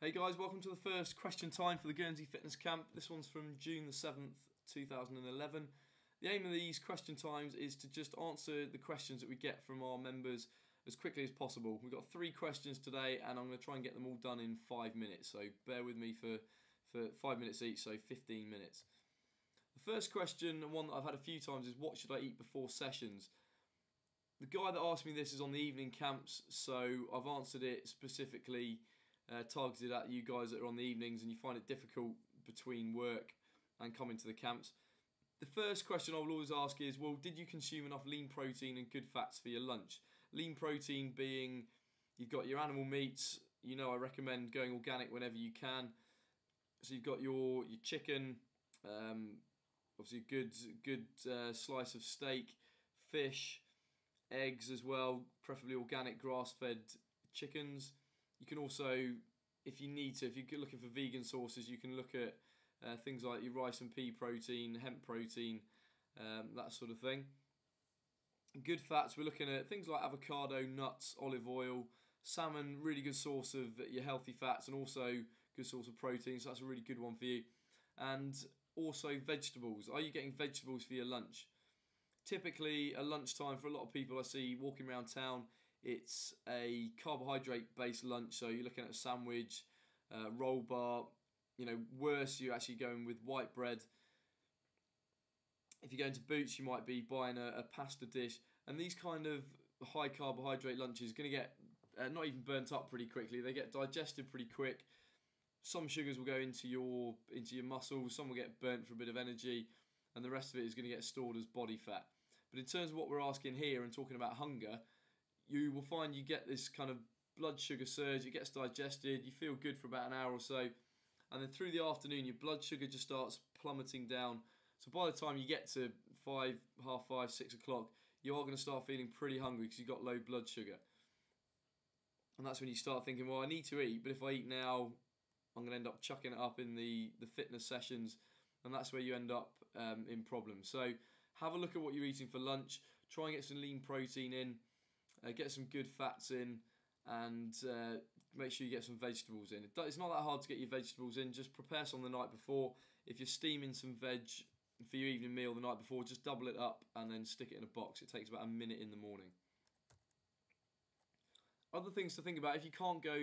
Hey guys, welcome to the first question time for the Guernsey Fitness Camp. This one's from June the 7th, 2011. The aim of these question times is to just answer the questions that we get from our members as quickly as possible. We've got 3 questions today and I'm going to try and get them all done in 5 minutes. So bear with me for 5 minutes each, so 15 minutes. The first question, and one that I've had a few times, is what should I eat before sessions? The guy that asked me this is on the evening camps, so I've answered it specifically targeted at you guys that are on the evenings and you find it difficult between work and coming to the camps. The first question I will always ask is, well, did you consume enough lean protein and good fats for your lunch? Lean protein being, you've got your animal meats. You know, I recommend going organic whenever you can. So you've got your chicken, obviously a good slice of steak, fish, eggs as well, preferably organic grass-fed chickens. You can also, if you need to, if you're looking for vegan sources, you can look at things like your rice and pea protein, hemp protein, that sort of thing. Good fats, we're looking at things like avocado, nuts, olive oil, salmon, really good source of your healthy fats and also good source of protein, so that's a really good one for you. And also vegetables. Are you getting vegetables for your lunch? Typically, at lunchtime, for a lot of people I see walking around town, it's a carbohydrate-based lunch, so you're looking at a sandwich, roll bar. You know, worse, you're actually going with white bread. If you're going to Boots, you might be buying a pasta dish. And these kind of high carbohydrate lunches are going to get not even burnt up pretty quickly. They get digested pretty quick. Some sugars will go into your muscles. Some will get burnt for a bit of energy, and the rest of it is going to get stored as body fat. But in terms of what we're asking here and talking about hunger, you will find you get this kind of blood sugar surge. It gets digested. You feel good for about an hour or so. And then through the afternoon, your blood sugar just starts plummeting down. So by the time you get to 5, half 5, 6 o'clock, you are going to start feeling pretty hungry because you've got low blood sugar. And that's when you start thinking, well, I need to eat, but if I eat now, I'm going to end up chucking it up in the fitness sessions. And that's where you end up in problems. So have a look at what you're eating for lunch. Try and get some lean protein in. Get some good fats in, and make sure you get some vegetables in. It's not that hard to get your vegetables in. Just prepare some the night before. If you're steaming some veg for your evening meal the night before, just double it up and then stick it in a box. It takes about a minute in the morning. Other things to think about: if you can't go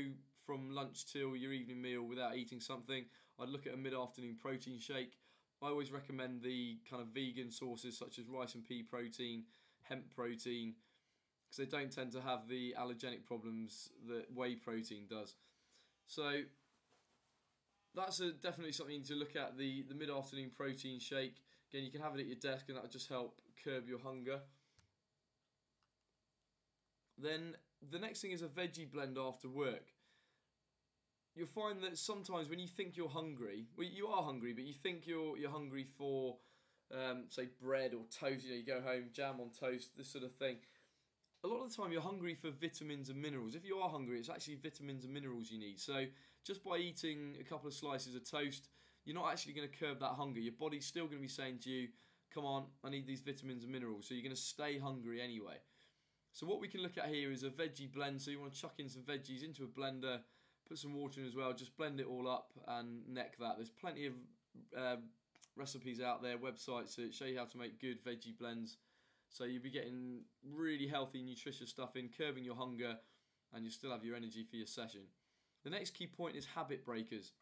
from lunch till your evening meal without eating something, I'd look at a mid-afternoon protein shake. I always recommend the kind of vegan sources such as rice and pea protein, hemp protein, because they don't tend to have the allergenic problems that whey protein does. So that's definitely something to look at, the mid-afternoon protein shake. Again, you can have it at your desk and that will just help curb your hunger. Then the next thing is a veggie blend after work. You'll find that sometimes when you think you're hungry, well, you are hungry, but you think you're hungry for, say, bread or toast. You know, you go home, jam on toast, this sort of thing. A lot of the time you're hungry for vitamins and minerals. If you are hungry, it's actually vitamins and minerals you need. So just by eating a couple of slices of toast, you're not actually going to curb that hunger. Your body's still going to be saying to you, come on, I need these vitamins and minerals. So you're going to stay hungry anyway. So what we can look at here is a veggie blend. So you want to chuck in some veggies into a blender, put some water in as well, just blend it all up and neck that. There's plenty of recipes out there, websites that show you how to make good veggie blends. So you'll be getting really healthy, nutritious stuff in, curbing your hunger, and you'll still have your energy for your session. The next key point is habit breakers.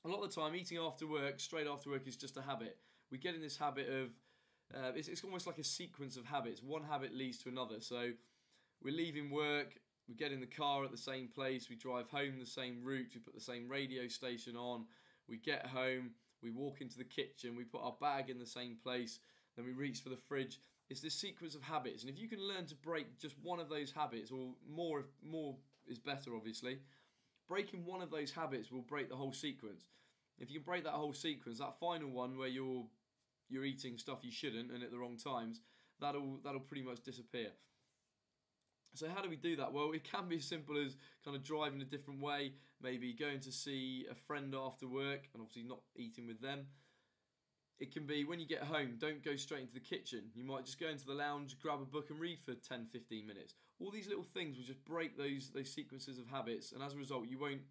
A lot of the time, eating after work, straight after work, is just a habit. We get in this habit of, it's almost like a sequence of habits. One habit leads to another. So we're leaving work, we get in the car at the same place, we drive home the same route, we put the same radio station on, we get home, we walk into the kitchen, we put our bag in the same place, then we reach for the fridge. It's this sequence of habits, and if you can learn to break just one of those habits, or more is better obviously, breaking one of those habits will break the whole sequence. If you can break that whole sequence, that final one where you're eating stuff you shouldn't and at the wrong times, that'll pretty much disappear. So how do we do that? Well, it can be as simple as kind of driving a different way, maybe going to see a friend after work and obviously not eating with them. It can be when you get home, don't go straight into the kitchen. You might just go into the lounge, grab a book and read for 10-15 minutes. All these little things will just break those sequences of habits, and as a result, you won't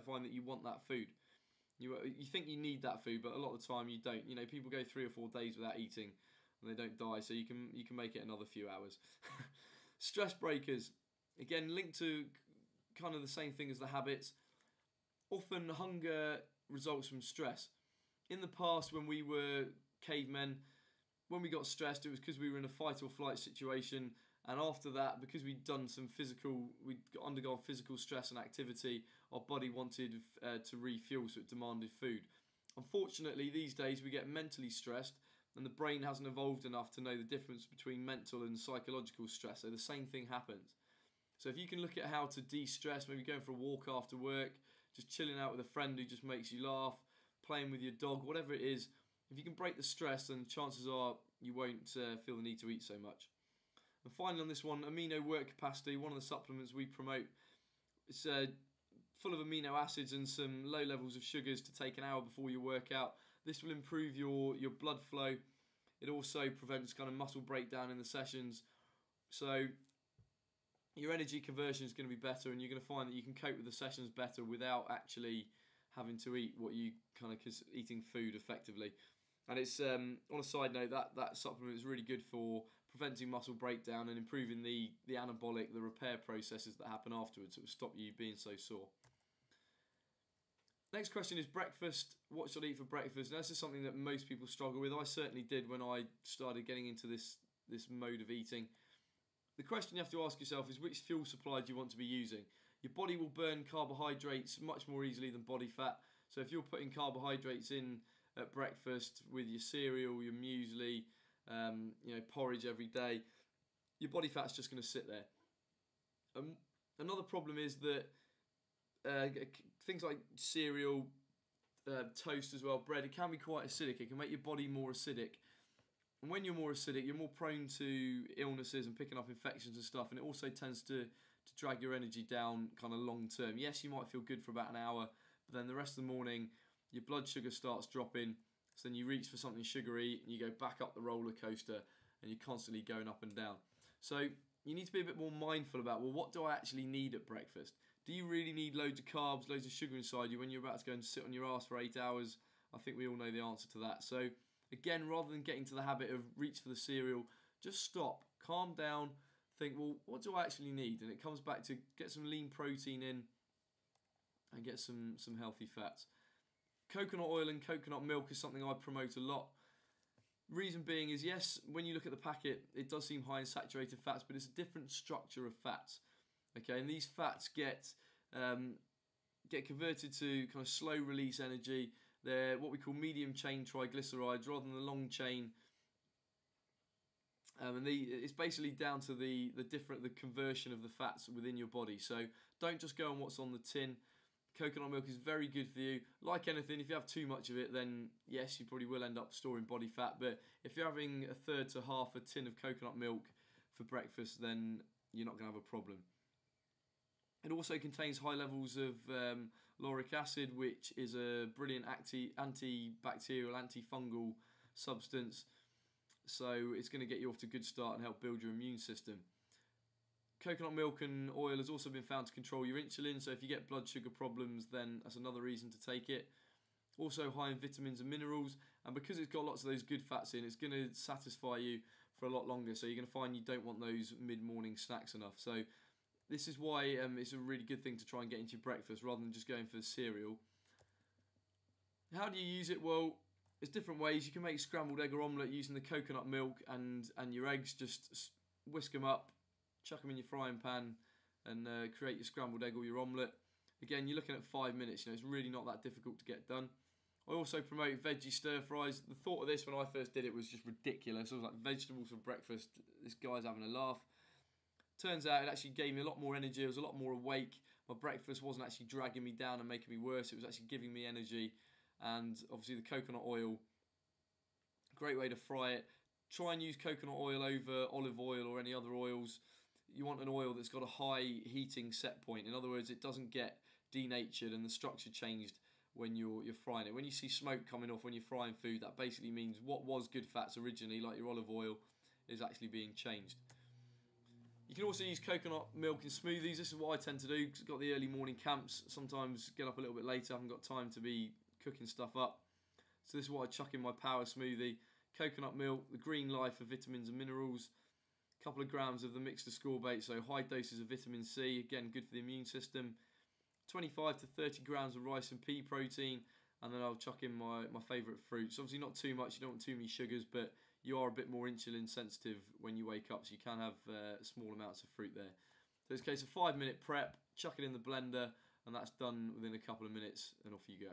find that you want that food. You think you need that food, but a lot of the time you don't. You know, people go 3 or 4 days without eating, and they don't die. So you can make it another few hours. Stress breakers, again, linked to kind of the same thing as the habits. Often hunger results from stress. In the past, when we were cavemen, when we got stressed, it was because we were in a fight or flight situation. And after that, because we'd undergone physical stress and activity, our body wanted to refuel, so it demanded food. Unfortunately, these days we get mentally stressed, and the brain hasn't evolved enough to know the difference between mental and psychological stress. So the same thing happens. So if you can look at how to de-stress, maybe going for a walk after work, just chilling out with a friend who just makes you laugh, playing with your dog, whatever it is, if you can break the stress, then chances are you won't feel the need to eat so much. And finally on this one, amino work capacity, one of the supplements we promote. It's full of amino acids and some low levels of sugars to take an hour before your workout. This will improve your blood flow. It also prevents kind of muscle breakdown in the sessions. So your energy conversion is going to be better, and you're going to find that you can cope with the sessions better without actually having to eat what you kind of eating food effectively. And it's on a side note, that supplement is really good for preventing muscle breakdown and improving the anabolic, the repair processes that happen afterwards. It will stop you being so sore. Next question is breakfast. What should I eat for breakfast? Now, this is something that most people struggle with. I certainly did when I started getting into this mode of eating. The question you have to ask yourself is, which fuel supply do you want to be using? Your body will burn carbohydrates much more easily than body fat. So if you're putting carbohydrates in at breakfast with your cereal, your muesli, porridge every day, your body fat's just going to sit there. Another problem is that things like cereal, toast as well, bread, it can be quite acidic. It can make your body more acidic. And when you're more acidic, you're more prone to illnesses and picking up infections and stuff. And it also tends to drag your energy down kind of long term. Yes, you might feel good for about an hour, but then the rest of the morning, your blood sugar starts dropping. So then you reach for something sugary and you go back up the roller coaster and you're constantly going up and down. So you need to be a bit more mindful about, well, what do I actually need at breakfast? Do you really need loads of carbs, loads of sugar inside you when you're about to go and sit on your ass for 8 hours? I think we all know the answer to that. So again, rather than getting to the habit of reach for the cereal, just stop, calm down, think, well, what do I actually need? And it comes back to get some lean protein in and get some healthy fats. Coconut oil and coconut milk is something I promote a lot. Reason being is, yes, when you look at the packet, it does seem high in saturated fats, but it's a different structure of fats. Okay, and these fats get converted to kind of slow release energy. They're what we call medium chain triglycerides rather than the long chain. It's basically down to the conversion of the fats within your body. So don't just go on what's on the tin. Coconut milk is very good for you. Like anything, if you have too much of it, then yes, you probably will end up storing body fat. But if you're having a third to half a tin of coconut milk for breakfast, then you're not going to have a problem. It also contains high levels of lauric acid, which is a brilliant antibacterial, antifungal substance. So it's going to get you off to a good start and help build your immune system. Coconut milk and oil has also been found to control your insulin, so if you get blood sugar problems, then that's another reason to take it. Also high in vitamins and minerals, and because it's got lots of those good fats in, it's going to satisfy you for a lot longer, so you're going to find you don't want those mid-morning snacks enough. So this is why it's a really good thing to try and get into your breakfast rather than just going for the cereal. How do you use it? Well, there's different ways. You can make scrambled egg or omelette using the coconut milk and your eggs. Just whisk them up, chuck them in your frying pan, and create your scrambled egg or your omelette. Again, you're looking at 5 minutes. It's really not that difficult to get done. I also promote veggie stir fries. The thought of this when I first did it was just ridiculous. I was like, vegetables for breakfast. This guy's having a laugh. Turns out it actually gave me a lot more energy. I was a lot more awake. My breakfast wasn't actually dragging me down and making me worse. It was actually giving me energy. And obviously the coconut oil, great way to fry it. Try and use coconut oil over olive oil or any other oils. You want an oil that's got a high heating set point. In other words, it doesn't get denatured and the structure changed when you're frying it. When you see smoke coming off when you're frying food, that basically means what was good fats originally, like your olive oil, is actually being changed. You can also use coconut milk in smoothies. This is what I tend to do because I've got the early morning camps. Sometimes get up a little bit later. I haven't got time to be cooking stuff up. So this is what I chuck in my power smoothie. Coconut milk, the green life for vitamins and minerals, a couple of grams of the mixed ascorbate, so high doses of vitamin C, again good for the immune system, 25 to 30 grams of rice and pea protein, and then I'll chuck in my favourite fruits. Obviously not too much, you don't want too many sugars, but you are a bit more insulin sensitive when you wake up, so you can have small amounts of fruit there. So it's a case of 5-minute prep, chuck it in the blender, and that's done within a couple of minutes, and off you go.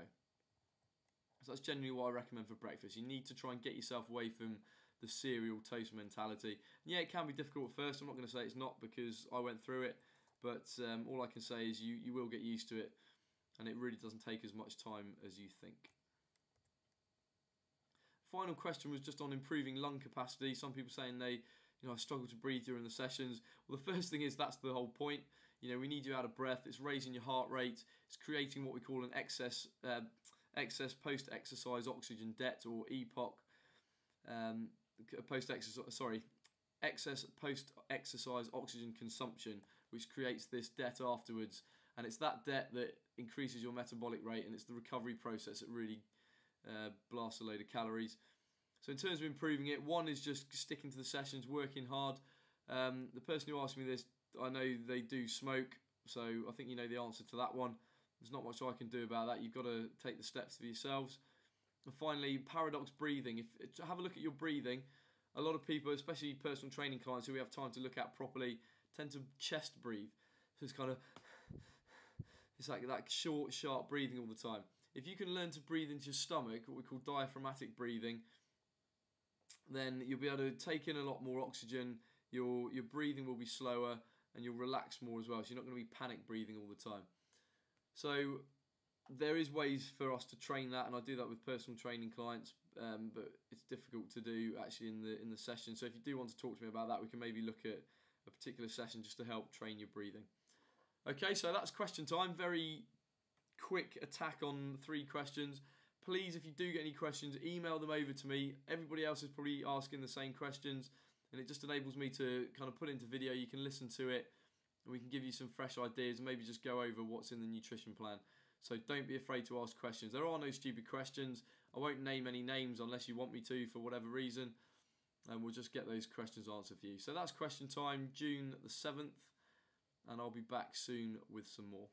So that's generally what I recommend for breakfast. You need to try and get yourself away from the cereal toast mentality. And yeah, it can be difficult at first. I'm not going to say it's not because I went through it, but all I can say is you will get used to it, and it really doesn't take as much time as you think. Final question was just on improving lung capacity. Some people saying they, struggle to breathe during the sessions. Well, the first thing is that's the whole point. We need you out of breath. It's raising your heart rate. It's creating what we call an excess post-exercise oxygen debt, or EPOC. Excess post-exercise oxygen consumption, which creates this debt afterwards. And it's that debt that increases your metabolic rate, and it's the recovery process that really blasts a load of calories. So in terms of improving it, one is just sticking to the sessions, working hard. The person who asked me this, I know they do smoke, so I think you know the answer to that one. There's not much I can do about that. You've got to take the steps for yourselves. And finally, paradox breathing. Have a look at your breathing. A lot of people, especially personal training clients who we have time to look at properly, tend to chest breathe. So it's like that short, sharp breathing all the time. If you can learn to breathe into your stomach, what we call diaphragmatic breathing, then you'll be able to take in a lot more oxygen. Your breathing will be slower, and you'll relax more as well. So you're not going to be panic breathing all the time. So there is ways for us to train that, and I do that with personal training clients, but it's difficult to do actually in the session. So if you do want to talk to me about that, we can maybe look at a particular session just to help train your breathing. Okay, so that's question time. Very quick attack on 3 questions. Please, if you do get any questions, email them over to me. Everybody else is probably asking the same questions, and it just enables me to kind of put into video. You can listen to it, and we can give you some fresh ideas and maybe just go over what's in the nutrition plan. So don't be afraid to ask questions. There are no stupid questions. I won't name any names unless you want me to for whatever reason, and we'll just get those questions answered for you. So that's question time, June the 7th, and I'll be back soon with some more.